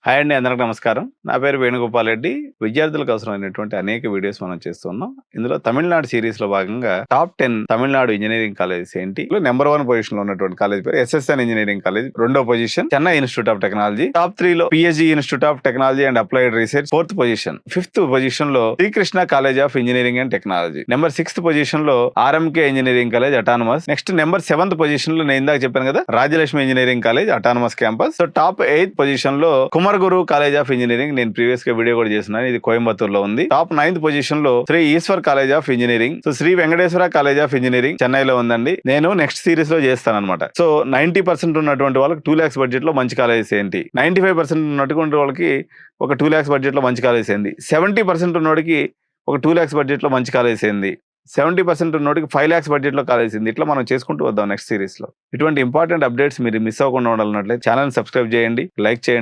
Hi అండి, అందరికి నమస్కారం. నా పేరు వేణుగోపాల్ రెడ్డి. విద్యార్థులకు అవసరమైనటువంటి అనేక వీడియోస్ మనం చేస్తున్నాం. ఇందులో తమిళనాడు సీరీస్ లో భాగంగా టాప్ 10 తమిళనాడు ఇంజనీరింగ్ కాలేజెస్ ఏంటి, నెంబర్ 1 పొజిషన్ లో ఉన్నటువంటి కాలేజ్ పేరు ఎస్ఎస్ఎన్ ఇంజనీరింగ్ కాలేజ్. రెండో position Chennai institute of technology. Top 3 లో PSG institute of technology and applied research fourth position. Fifth position లో Sri Krishna college of engineering and technology. Number 6th position లో RMK engineering college autonomous. Next number 7th position లో నేను ఇందాక చెప్పాను కదా, Rajalakshmi engineering college autonomous campus. So top 8th position లో కుమరగురు college of engineering. నేను previous గా వీడియో కూడా చేస్తున్నాను, ఇది కోయంబత్తూర్ లో ఉంది. టాప్ 9th పొజిషన్ లో Sri Eshwar college of engineering. So Sri Venkateswara college of engineering చెన్నైలో ఉందండి. నేను నెక్స్ట్ సిరీస్ లో చేస్తాను అనమాట. సో 90% ఉన్నటువంటి వాళ్ళకి 2 lakhs బడ్జెట్ లో మంచి కాలేజెస్ ఏంటి, 95% ఉన్నటువంటి వాళ్ళకి ఒక 2 lakhs బడ్జెట్ లో మంచి కాలేజెస్ ఏంది, 70% ఉన్నోడికి ఒక 2 lakhs బడ్జెట్ లో మంచి కాలేజెస్ ఏంది, 70% ఉన్నోడికి 5 lakhs బడ్జెట్ లో కాలేజ్ ఏంది, ఇట్లా మనం చేసుకుంటూ వద్దాం నెక్స్ట్ సిరీస్ లో. ఇటువంటి ఇంపార్టెంట్ అప్డేట్స్ మీరు మిస్ అవ్వకుండా ఉండాలన్నట్లయితే ఛానల్ సబ్స్క్రైబ్ చేయండి, లైక్ చేయండి.